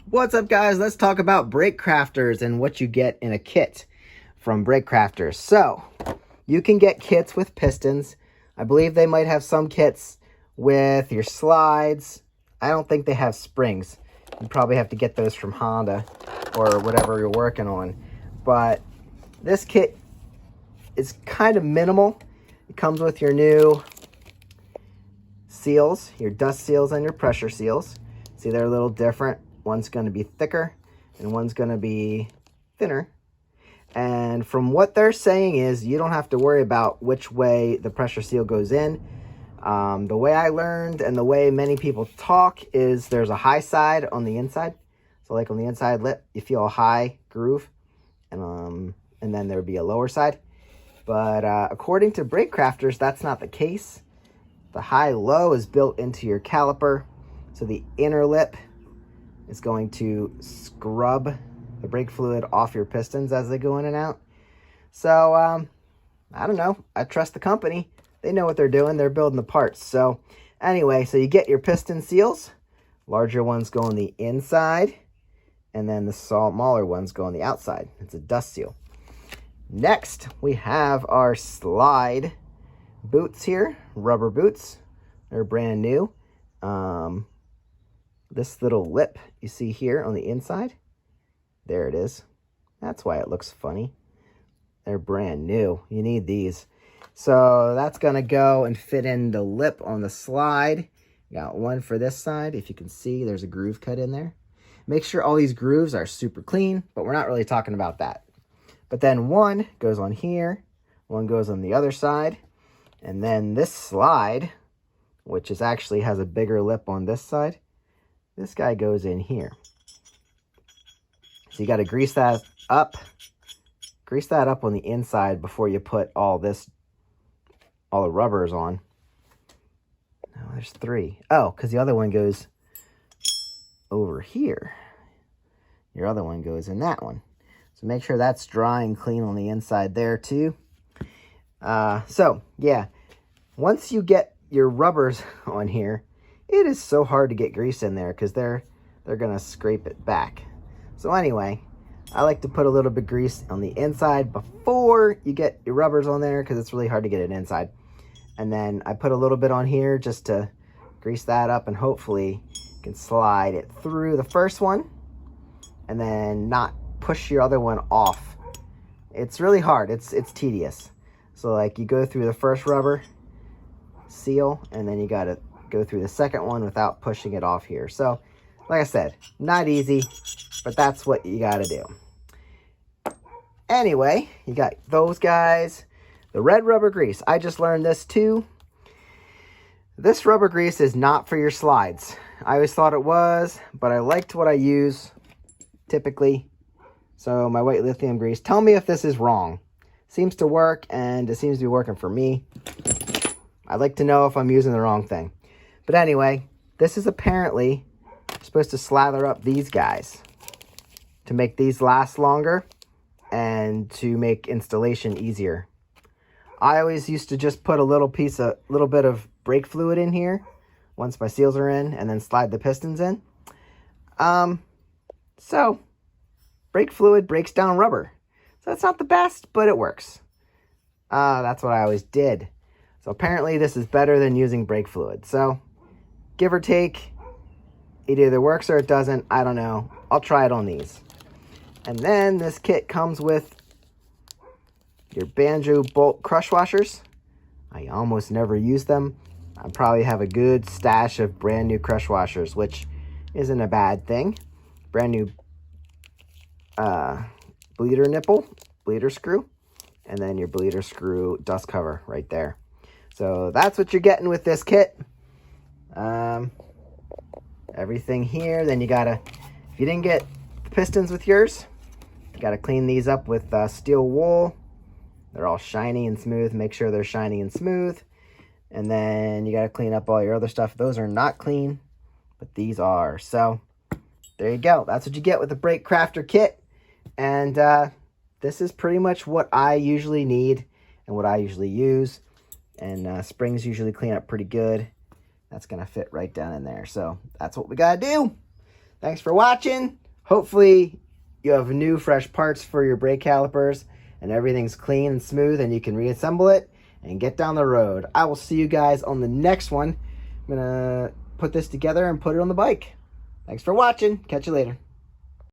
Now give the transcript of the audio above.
What's up, guys? Let's talk about brake crafters and what you get in a kit from brake crafters. So you can get kits with pistons. I believe they might have some kits with your slides. I don't think they have springs. You probably have to get those from Honda or whatever you're working on. But this kit is kind of minimal. It comes with your new seals, your dust seals and your pressure seals. See, they're a little different. One's going to be thicker and one's going to be thinner. And from what they're saying is you don't have to worry about which way the pressure seal goes in. The way I learned and the way many people talk is there's a high side on the inside. So like on the inside lip, you feel a high groove, and then there would be a lower side. But according to brake crafters, that's not the case. The high-low is built into your caliper. So the inner lip is going to scrub the brake fluid off your pistons as they go in and out. So, I don't know. I trust the company. They know what they're doing. They're building the parts. So, anyway, so you get your piston seals. Larger ones go on the inside, and then the smaller ones go on the outside. It's a dust seal. Next, we have our slide boots here, rubber boots. They're brand new. This little lip you see here on the inside, there it is. That's why it looks funny. They're brand new. You need these. So that's going to go and fit in the lip on the slide. Got one for this side. If you can see, there's a groove cut in there. Make sure all these grooves are super clean, but we're not really talking about that. But then one goes on here, one goes on the other side, and then this slide, which is actually has a bigger lip on this side, this guy goes in here. So you got to grease that up. Grease that up on the inside before you put all the rubbers on. No, there's three. Oh, because the other one goes over here. Your other one goes in that one. So make sure that's dry and clean on the inside there too. So yeah, once you get your rubbers on here, it is so hard to get grease in there because they're gonna scrape it back. So anyway, I like to put a little bit of grease on the inside before you get your rubbers on there because it's really hard to get it inside. And then I put a little bit on here just to grease that up, and hopefully you can slide it through the first one and then not push your other one off. It's really hard. It's tedious. So like you go through the first rubber seal and then you got to go through the second one without pushing it off here. So like I said, not easy, but that's what you got to do. Anyway, you got those guys. The red rubber grease. I just learned this too. This rubber grease is not for your slides. I always thought it was, but I liked what I use typically. So my white lithium grease. Tell me if this is wrong. Seems to work, and it seems to be working for me. I'd like to know if I'm using the wrong thing. But anyway, this is apparently supposed to slather up these guys to make these last longer and to make installation easier. I always used to just put a little bit of brake fluid in here once my seals are in, and then slide the pistons in. So brake fluid breaks down rubber. So it's not the best, but it works. That's what I always did. So apparently this is better than using brake fluid. So give or take, it either works or it doesn't. I don't know. I'll try it on these. And then this kit comes with your banjo bolt crush washers. I almost never use them. I probably have a good stash of brand new crush washers, which isn't a bad thing. Brand new bleeder nipple, bleeder screw, and then your bleeder screw dust cover right there. So that's what you're getting with this kit. Everything here. Then you gotta, if you didn't get the pistons with yours, you gotta clean these up with steel wool. They're all shiny and smooth. Make sure they're shiny and smooth. And then you gotta clean up all your other stuff. Those are not clean, but these are. So there you go. That's what you get with the brake crafter kit. And this is pretty much what I usually need and what I usually use. And springs usually clean up pretty good. That's going to fit right down in there. So that's what we got to do. Thanks for watching. Hopefully you have new fresh parts for your brake calipers and everything's clean and smooth and you can reassemble it and get down the road. I will see you guys on the next one. I'm going to put this together and put it on the bike. Thanks for watching. Catch you later.